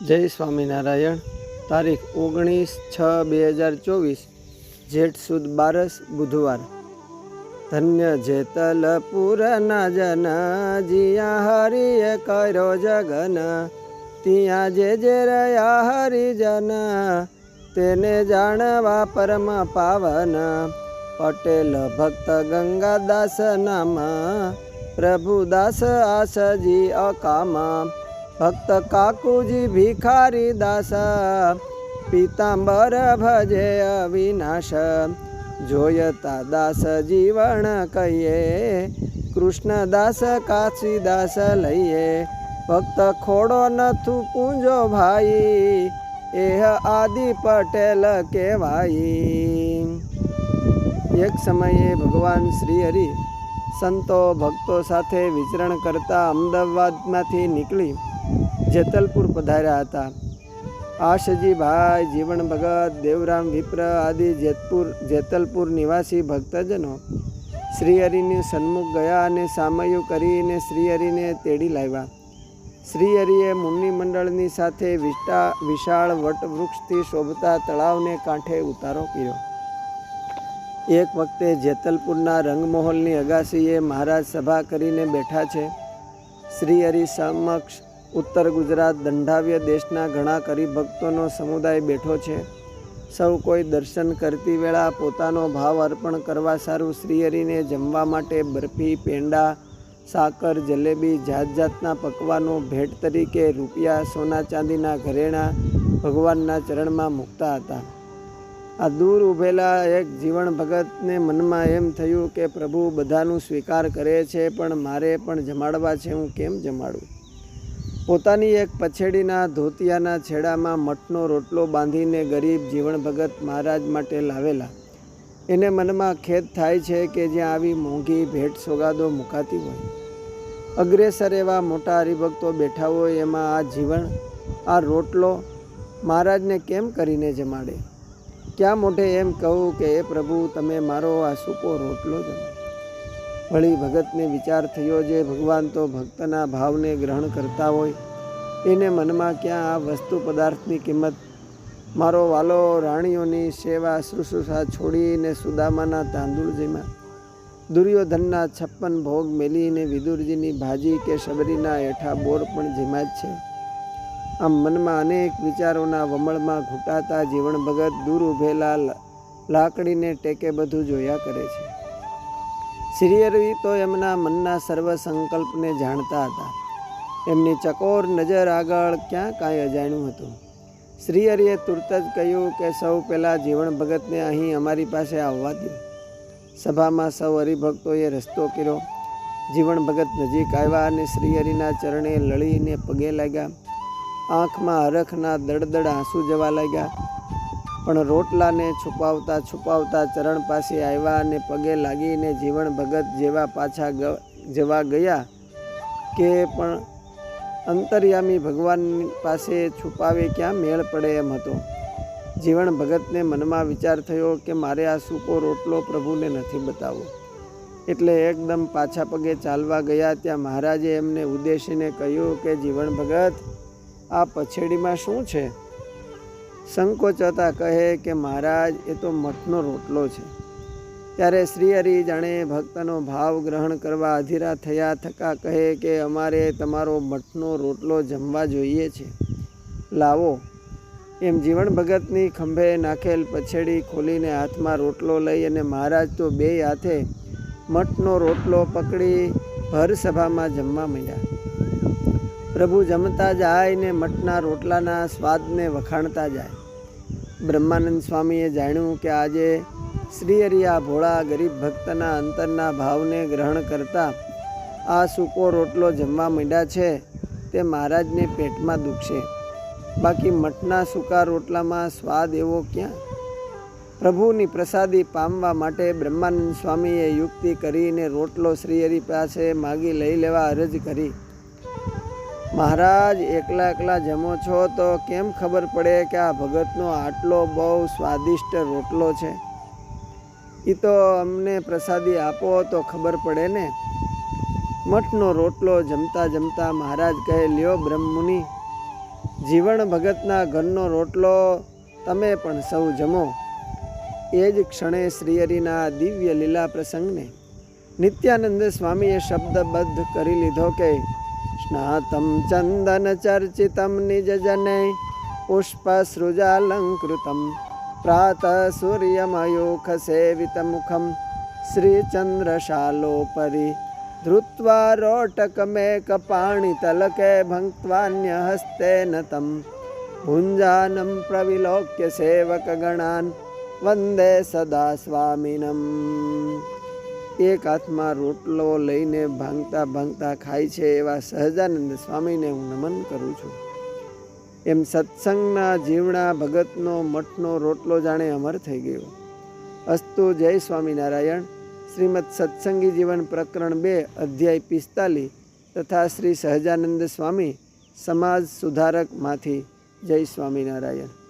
જય સ્વામિનારાયણ। તારીખ 19/6/2024 જેઠ સુદ 12 બુધવાર। ધન્ય જેતલપુર ના જન જીયા હરિએ કર્યો જગન, ત્યાં જે રહ્યા હરિજન તેને જાણવા પરમ પાવન। પટેલ ભક્ત ગંગાદાસ નામ, પ્રભુદાસ આસજી અકામા। ભક્ત કાકુજી ભિખારી દાસ, પીતાંબર ભજે અવિનાશ। જોયતા દાસ જીવણ કહીએ, કૃષ્ણદાસ કાશીદાસ લઈએ। ભક્ત ખોડો નથુ પૂંજો ભાઈ, એહ આદિ પટેલ કહેવાય। એક સમયે ભગવાન શ્રી હરિ સંતો ભક્તો સાથે વિચરણ કરતા અમદાવાદમાંથી નીકળી જેતલપુર પધાર્યા હતા। આશજી ભાઈ, જીવણ ભગત, દેવરામ વિપ્ર આદિ જેતલપુર નિવાસી ભક્તજનો શ્રીહરિની સન્મુખ ગયા અને સામયું કરીને શ્રીહરિને તેડી લાવ્યા। શ્રીહરિએ મુનિ મંડળની સાથે વિશાળ વટવૃક્ષથી શોભતા તળાવને કાંઠે ઉતારો કર્યો। એક વખતે જેતલપુરના રંગમહોલની અગાસીએ મહારાજ સભા કરીને બેઠા છે। શ્રીહરિ સમક્ષ ઉત્તર ગુજરાત દંડાવ્ય દેશના ઘણા હરિભક્તોનો સમુદાય બેઠો છે। સૌ કોઈ દર્શન કરતી વેળા પોતાનો ભાવ અર્પણ કરવા સારું શ્રીહરિને જમવા માટે બરફી, પેંડા, સાકર, જલેબી, જાત જાતના પકવાનો ભેટ તરીકે રૂપિયા, સોના ચાંદીના ઘરેણાં ભગવાનના ચરણમાં મૂકતા હતા। આ દૂર ઊભેલા એક જીવણ ભગતને મનમાં એમ થયું કે પ્રભુ બધાનું સ્વીકાર કરે છે, પણ મારે પણ જમાડવા છે, હું કેમ જમાડું? પોતાની એક પછેડીના ધોતિયાના છેડામાં મઠનો રોટલો બાંધીને ગરીબ જીવણ ભગત મહારાજ માટે લાવેલા। એને મનમાં ખેદ થાય છે કે જ્યાં આવી મોંઘી ભેટ સોગાદો મુકાતી હોય, અગ્રેસર એવા મોટા હરિભક્તો બેઠા હોય, એમાં આ જીવણ આ રોટલો મહારાજને કેમ કરીને જમાડે? ક્યાં મોઢે એમ કહું કે એ પ્રભુ તમે મારો આ સૂકો રોટલો જમાડો? વળી ભગતને વિચાર થયો, જે ભગવાન તો ભક્તના ભાવને ગ્રહણ કરતા હોય, એને મનમાં ક્યાં આ વસ્તુ પદાર્થની કિંમત? મારો વાલો રાણીઓની સેવા શુશ્રૂષા છોડીને સુદામાના તાંદુળ જેમાં, દુર્યોધનના 56 ભોગ મેલીને વિદુરજીની ભાજી કે શબરીના એઠા બોર પણ જેમાં જ છે। આમ મનમાં અનેક વિચારોના વમળમાં ઘૂંટાતા જીવણ ભગત દૂર ઊભેલા લાકડીને ટેકે બધું જોયા કરે છે। શ્રીહરિ તો એમના મનના સર્વ સંકલ્પને જાણતા હતા। એમની ચકોર નજર આગળ ક્યાં કાંઈ અજાણ્યું હતું। શ્રીહરિએ તુરત જ કહ્યું કે સૌ પહેલાં જીવણ ભગતને અહીં અમારી પાસે આવવા દો। સભામાં સૌ હરિભક્તોએ રસ્તો કર્યો। જીવણ ભગત નજીક આવ્યા અને શ્રીહરિના ચરણે લળીને પગે લાગ્યા। આંખમાં હરખના દળદળ આંસુ જવા લાગ્યા, પણ રોટલાને છુપાવતા છુપાવતા ચરણ પાસે આવ્યા અને પગે લાગીને જીવણ ભગત જેવા પાછા જવા ગયા કે પણ અંતર્યામી ભગવાન પાસે છુપાવે ક્યાં મેળ પડે એમ હતો। જીવણ ભગતને મનમાં વિચાર થયો કે મારે આ સૂકો રોટલો પ્રભુને નથી બતાવવો, એટલે એકદમ પાછા પગે ચાલવા ગયા। ત્યાં મહારાજે એમને ઉદ્દેશીને કહ્યું કે જીવણ ભગત, આ પછેડીમાં શું છે? સંકોચતા કહે કે મહારાજ, એ તો મઠનો રોટલો છે। ત્યારે શ્રીહરિ જાણે ભક્તનો ભાવ ગ્રહણ કરવા અધીરા થયા થકા કહે કે અમારે તમારો મઠનો રોટલો જમવા જોઈએ છે, લાવો। એમ જીવણ ભગતની ખંભે નાખેલ પછેડી ખોલીને હાથમાં રોટલો લઈ અને મહારાજ તો બે હાથે મઠનો રોટલો પકડી ભર સભામાં જમવા માંડ્યા। પ્રભુ જમતા જાય ને મઠના રોટલાના સ્વાદને વખાણતા જાય। બ્રહ્માનંદ સ્વામીએ જાણ્યું કે આજે શ્રીહરિ આ ભોળા ગરીબ ભક્તના અંતરના ભાવને ગ્રહણ કરતા આ સૂકો રોટલો જમવા માંડ્યા છે, તે મહારાજને પેટમાં દુખશે, બાકી મઠના સૂકા રોટલામાં સ્વાદ એવો ક્યાં? પ્રભુની પ્રસાદી પામવા માટે બ્રહ્માનંદ સ્વામીએ યુક્તિ કરીને રોટલો શ્રીહરિ પાસે માગી લઈ લેવા અરજ કરી। મહારાજ, એકલા એકલા જમો છો તો કેમ ખબર પડે કે આ ભગતનો આટલો બહુ સ્વાદિષ્ટ રોટલો છે? એ તો અમને પ્રસાદી આપો તો ખબર પડે ને। મઠનો રોટલો જમતા જમતા મહારાજ કહે, લ્યો બ્રહ્મમુનિ, જીવણ ભગતના ઘરનો રોટલો તમે પણ સૌ જમો. એ જ ક્ષણે શ્રીહરિના દિવ્ય લીલા પ્રસંગને નિત્યાનંદ સ્વામીએ શબ્દબદ્ધ કરી લીધો કે સ્નાતમ ચંદન ચર્ચિતમ નિજ જને પુષ્પસૃજાલંકૃતમ પ્રાતઃ સૂર્યમયુખ સેવિત મુખમ શ્રીચંદ્રશાલોપરી ધૃત્વા રોટકમેક પાણિતલકે ભંક્ત્વાન્ય હસ્તેન તમ ભુંજાનમ પ્રવિલોક્ય સેવક ગણાન વંદે સદા સ્વામિનમ. એક હાથમાં રોટલો લઈને ભાંગતા ભાંગતા ખાય છે એવા સહજાનંદ સ્વામીને હું નમન કરું છું. એમ સત્સંગના જીવણા ભગતનો મઠનો રોટલો જાણે અમર થઈ ગયો. અસ્તુ. જય સ્વામિનારાયણ. શ્રીમદ સત્સંગી જીવન પ્રકરણ 2 અધ્યાય 45 તથા શ્રી સહજાનંદ સ્વામી સમાજ સુધારકમાંથી. જય સ્વામિનારાયણ.